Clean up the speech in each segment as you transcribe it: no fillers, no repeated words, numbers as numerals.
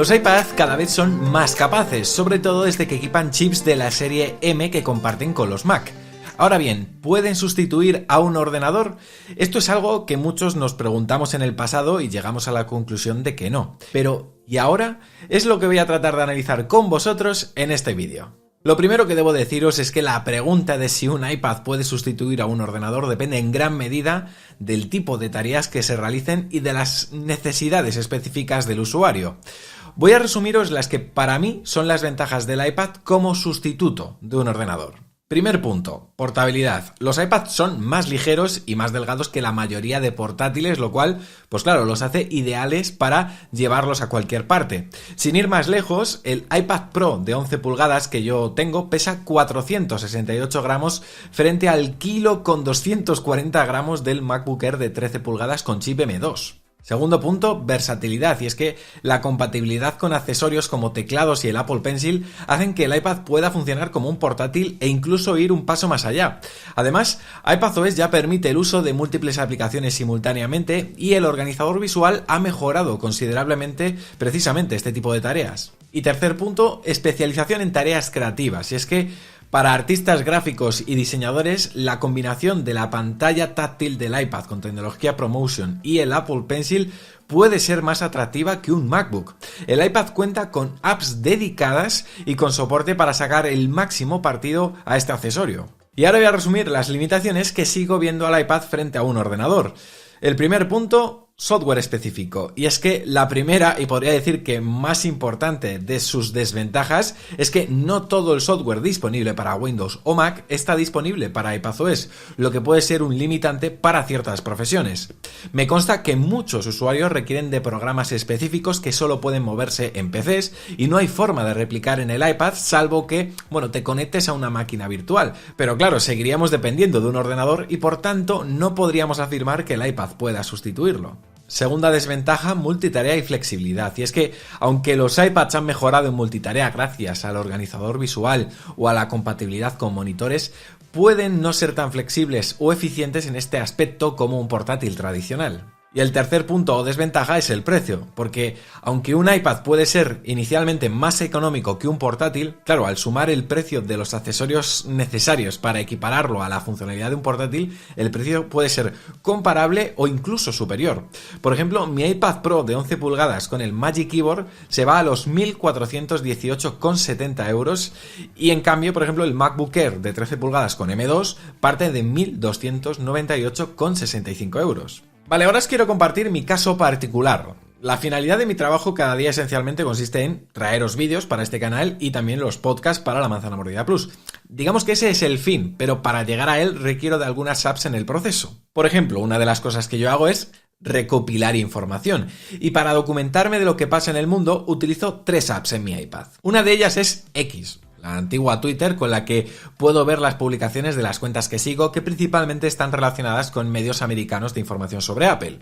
Los iPad cada vez son más capaces, sobre todo desde que equipan chips de la serie M que comparten con los Mac. Ahora bien, ¿pueden sustituir a un ordenador? Esto es algo que muchos nos preguntamos en el pasado y llegamos a la conclusión de que no. Pero, ¿y ahora? Es lo que voy a tratar de analizar con vosotros en este vídeo. Lo primero que debo deciros es que la pregunta de si un iPad puede sustituir a un ordenador depende en gran medida del tipo de tareas que se realicen y de las necesidades específicas del usuario. Voy a resumiros las que para mí son las ventajas del iPad como sustituto de un ordenador. Primer punto, portabilidad. Los iPads son más ligeros y más delgados que la mayoría de portátiles, lo cual, pues claro, los hace ideales para llevarlos a cualquier parte. Sin ir más lejos, el iPad Pro de 11 pulgadas que yo tengo pesa 468 gramos frente al kilo con 240 gramos del MacBook Air de 13 pulgadas con chip M2. Segundo punto, versatilidad, y es que la compatibilidad con accesorios como teclados y el Apple Pencil hacen que el iPad pueda funcionar como un portátil e incluso ir un paso más allá. Además, iPadOS ya permite el uso de múltiples aplicaciones simultáneamente y el organizador visual ha mejorado considerablemente precisamente este tipo de tareas. Y tercer punto, especialización en tareas creativas, y es que para artistas gráficos y diseñadores, la combinación de la pantalla táctil del iPad con tecnología ProMotion y el Apple Pencil puede ser más atractiva que un MacBook. El iPad cuenta con apps dedicadas y con soporte para sacar el máximo partido a este accesorio. Y ahora voy a resumir las limitaciones que sigo viendo al iPad frente a un ordenador. El primer punto, software específico, y es que la primera y podría decir que más importante de sus desventajas es que no todo el software disponible para Windows o Mac está disponible para iPadOS, lo que puede ser un limitante para ciertas profesiones. Me consta que muchos usuarios requieren de programas específicos que solo pueden moverse en PCs y no hay forma de replicar en el iPad salvo que, te conectes a una máquina virtual, pero claro, seguiríamos dependiendo de un ordenador y por tanto no podríamos afirmar que el iPad pueda sustituirlo. Segunda desventaja, multitarea y flexibilidad. Y es que, aunque los iPads han mejorado en multitarea gracias al organizador visual o a la compatibilidad con monitores, pueden no ser tan flexibles o eficientes en este aspecto como un portátil tradicional. Y el tercer punto o desventaja es el precio, porque aunque un iPad puede ser inicialmente más económico que un portátil, claro, al sumar el precio de los accesorios necesarios para equipararlo a la funcionalidad de un portátil, el precio puede ser comparable o incluso superior. Por ejemplo, mi iPad Pro de 11 pulgadas con el Magic Keyboard se va a los 1.418,70 euros y en cambio, por ejemplo, el MacBook Air de 13 pulgadas con M2 parte de 1.298,65 euros. Vale, ahora os quiero compartir mi caso particular. La finalidad de mi trabajo cada día esencialmente consiste en traeros vídeos para este canal y también los podcasts para La Manzana Mordida Plus. Digamos que ese es el fin, pero para llegar a él requiero de algunas apps en el proceso. Por ejemplo, una de las cosas que yo hago es recopilar información y para documentarme de lo que pasa en el mundo utilizo 3 apps en mi iPad. Una de ellas es X, la antigua Twitter, con la que puedo ver las publicaciones de las cuentas que sigo, que principalmente están relacionadas con medios americanos de información sobre Apple.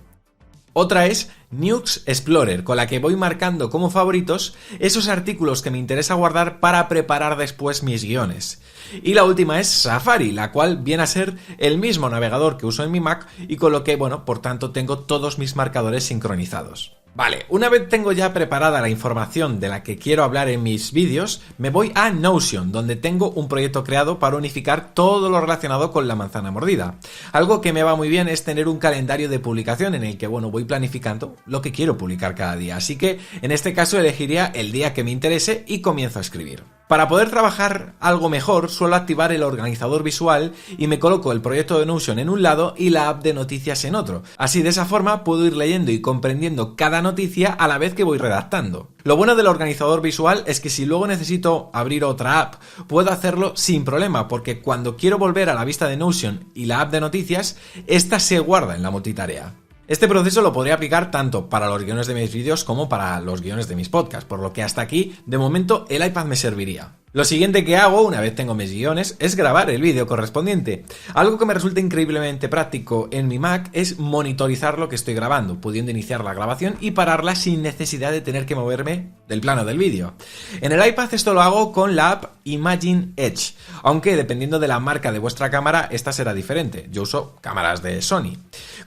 Otra es News Explorer, con la que voy marcando como favoritos esos artículos que me interesa guardar para preparar después mis guiones. Y la última es Safari, la cual viene a ser el mismo navegador que uso en mi Mac y con lo que, por tanto tengo todos mis marcadores sincronizados. Vale, una vez tengo ya preparada la información de la que quiero hablar en mis vídeos, me voy a Notion, donde tengo un proyecto creado para unificar todo lo relacionado con La Manzana Mordida. Algo que me va muy bien es tener un calendario de publicación en el que, voy planificando lo que quiero publicar cada día. Así que, en este caso, elegiría el día que me interese y comienzo a escribir. Para poder trabajar algo mejor, suelo activar el organizador visual y me coloco el proyecto de Notion en un lado y la app de noticias en otro. Así, de esa forma, puedo ir leyendo y comprendiendo cada noticia a la vez que voy redactando. Lo bueno del organizador visual es que si luego necesito abrir otra app, puedo hacerlo sin problema, porque cuando quiero volver a la vista de Notion y la app de noticias, esta se guarda en la multitarea. Este proceso lo podría aplicar tanto para los guiones de mis vídeos como para los guiones de mis podcasts, por lo que hasta aquí, de momento, el iPad me serviría. Lo siguiente que hago, una vez tengo mis guiones, es grabar el vídeo correspondiente. Algo que me resulta increíblemente práctico en mi Mac es monitorizar lo que estoy grabando, pudiendo iniciar la grabación y pararla sin necesidad de tener que moverme del plano del vídeo. En el iPad esto lo hago con la app Imagine Edge, aunque dependiendo de la marca de vuestra cámara, esta será diferente. Yo uso cámaras de Sony.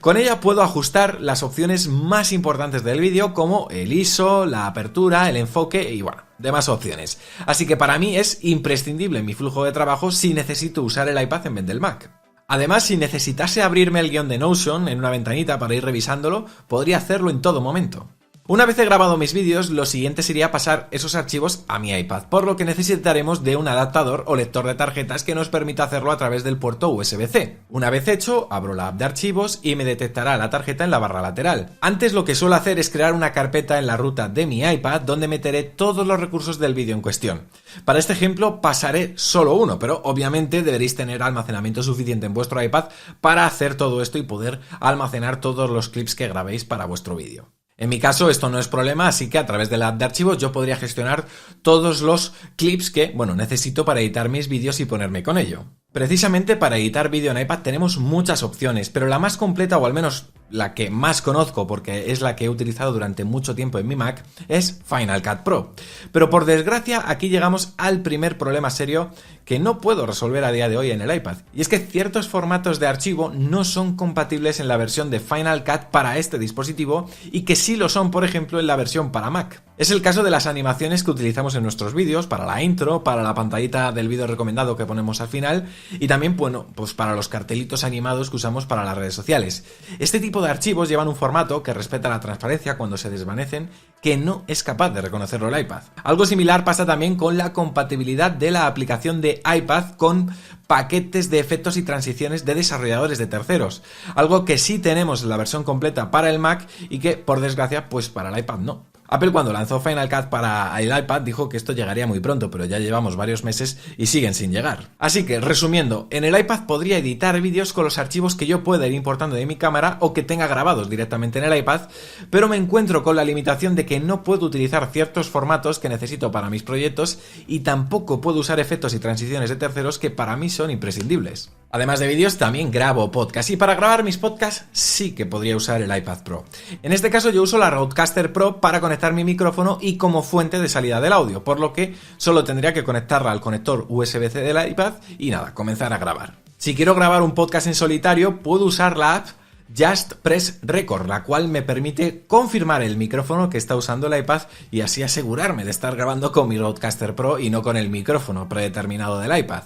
Con ella puedo ajustar las opciones más importantes del vídeo, como el ISO, la apertura, el enfoque y bueno, demás opciones. Así que para mí es imprescindible en mi flujo de trabajo si necesito usar el iPad en vez del Mac. Además, si necesitase abrirme el guión de Notion en una ventanita para ir revisándolo, podría hacerlo en todo momento. Una vez he grabado mis vídeos, lo siguiente sería pasar esos archivos a mi iPad, por lo que necesitaremos de un adaptador o lector de tarjetas que nos permita hacerlo a través del puerto USB-C. Una vez hecho, abro la app de archivos y me detectará la tarjeta en la barra lateral. Antes lo que suelo hacer es crear una carpeta en la ruta de mi iPad donde meteré todos los recursos del vídeo en cuestión. Para este ejemplo pasaré solo uno, pero obviamente deberéis tener almacenamiento suficiente en vuestro iPad para hacer todo esto y poder almacenar todos los clips que grabéis para vuestro vídeo. En mi caso esto no es problema, así que a través de la app de archivos yo podría gestionar todos los clips que, necesito para editar mis vídeos y ponerme con ello. Precisamente para editar vídeo en iPad tenemos muchas opciones, pero la más completa, o al menos la que más conozco porque es la que he utilizado durante mucho tiempo en mi Mac, es Final Cut Pro. Pero por desgracia aquí llegamos al primer problema serio que no puedo resolver a día de hoy en el iPad, y es que ciertos formatos de archivo no son compatibles en la versión de Final Cut para este dispositivo y que sí lo son, por ejemplo, en la versión para Mac. Es el caso de las animaciones que utilizamos en nuestros vídeos, para la intro, para la pantallita del vídeo recomendado que ponemos al final y también, pues para los cartelitos animados que usamos para las redes sociales. Este tipo de archivos llevan un formato que respeta la transparencia cuando se desvanecen, que no es capaz de reconocerlo el iPad. Algo similar pasa también con la compatibilidad de la aplicación de iPad con paquetes de efectos y transiciones de desarrolladores de terceros, algo que sí tenemos en la versión completa para el Mac y que, por desgracia, pues para el iPad no. Apple, cuando lanzó Final Cut para el iPad, dijo que esto llegaría muy pronto, pero ya llevamos varios meses y siguen sin llegar. Así que, resumiendo, en el iPad podría editar vídeos con los archivos que yo pueda ir importando de mi cámara o que tenga grabados directamente en el iPad, pero me encuentro con la limitación de que no puedo utilizar ciertos formatos que necesito para mis proyectos y tampoco puedo usar efectos y transiciones de terceros que para mí son imprescindibles. Además de vídeos, también grabo podcast, y para grabar mis podcasts sí que podría usar el iPad Pro. En este caso yo uso la Rodecaster Pro para conectar mi micrófono y como fuente de salida del audio, por lo que solo tendría que conectarla al conector USB-C del iPad y nada, comenzar a grabar. Si quiero grabar un podcast en solitario, puedo usar la app Just Press Record, la cual me permite confirmar el micrófono que está usando el iPad y así asegurarme de estar grabando con mi Rodecaster Pro y no con el micrófono predeterminado del iPad.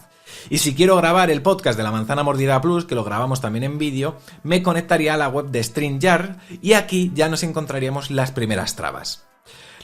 Y si quiero grabar el podcast de La Manzana Mordida Plus, que lo grabamos también en vídeo, me conectaría a la web de StreamYard y aquí ya nos encontraríamos las primeras trabas.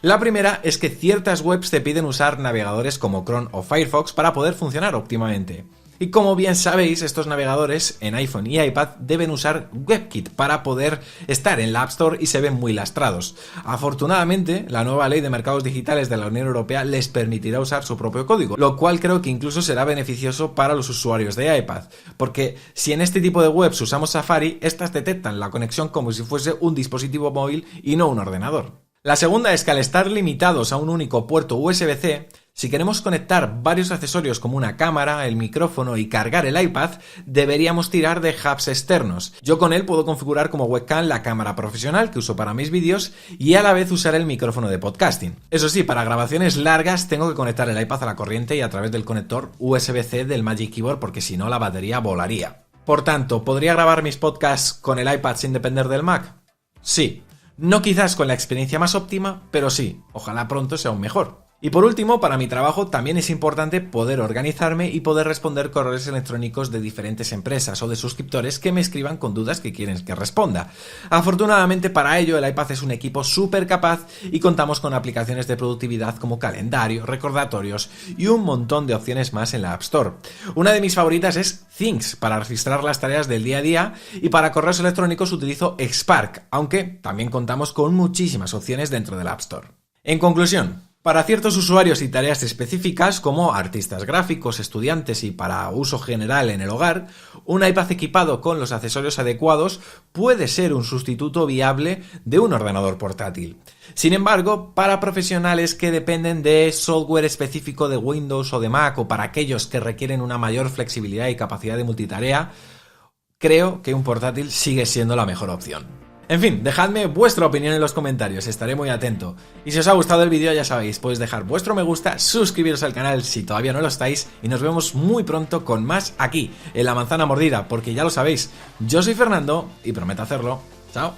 La primera es que ciertas webs te piden usar navegadores como Chrome o Firefox para poder funcionar óptimamente. Y como bien sabéis, estos navegadores en iPhone y iPad deben usar WebKit para poder estar en la App Store y se ven muy lastrados. Afortunadamente, la nueva ley de mercados digitales de la Unión Europea les permitirá usar su propio código, lo cual creo que incluso será beneficioso para los usuarios de iPad, porque si en este tipo de webs usamos Safari, estas detectan la conexión como si fuese un dispositivo móvil y no un ordenador. La segunda es que al estar limitados a un único puerto USB-C, si queremos conectar varios accesorios como una cámara, el micrófono y cargar el iPad, deberíamos tirar de hubs externos. Yo con él puedo configurar como webcam la cámara profesional que uso para mis vídeos y a la vez usar el micrófono de podcasting. Eso sí, para grabaciones largas tengo que conectar el iPad a la corriente y a través del conector USB-C del Magic Keyboard porque si no la batería volaría. Por tanto, ¿podría grabar mis podcasts con el iPad sin depender del Mac? Sí. No quizás con la experiencia más óptima, pero sí, ojalá pronto sea aún mejor. Y por último, para mi trabajo también es importante poder organizarme y poder responder correos electrónicos de diferentes empresas o de suscriptores que me escriban con dudas que quieren que responda. Afortunadamente para ello el iPad es un equipo súper capaz y contamos con aplicaciones de productividad como calendario, recordatorios y un montón de opciones más en la App Store. Una de mis favoritas es Things para registrar las tareas del día a día y para correos electrónicos utilizo Spark, aunque también contamos con muchísimas opciones dentro de la App Store. En conclusión, Para ciertos usuarios y tareas específicas, como artistas gráficos, estudiantes y para uso general en el hogar, un iPad equipado con los accesorios adecuados puede ser un sustituto viable de un ordenador portátil. Sin embargo, para profesionales que dependen de software específico de Windows o de Mac, o para aquellos que requieren una mayor flexibilidad y capacidad de multitarea, creo que un portátil sigue siendo la mejor opción. En fin, dejadme vuestra opinión en los comentarios, estaré muy atento. Y si os ha gustado el vídeo, ya sabéis, podéis dejar vuestro me gusta, suscribiros al canal si todavía no lo estáis, y nos vemos muy pronto con más aquí, en La Manzana Mordida, porque ya lo sabéis, yo soy Fernando y prometo hacerlo. Chao.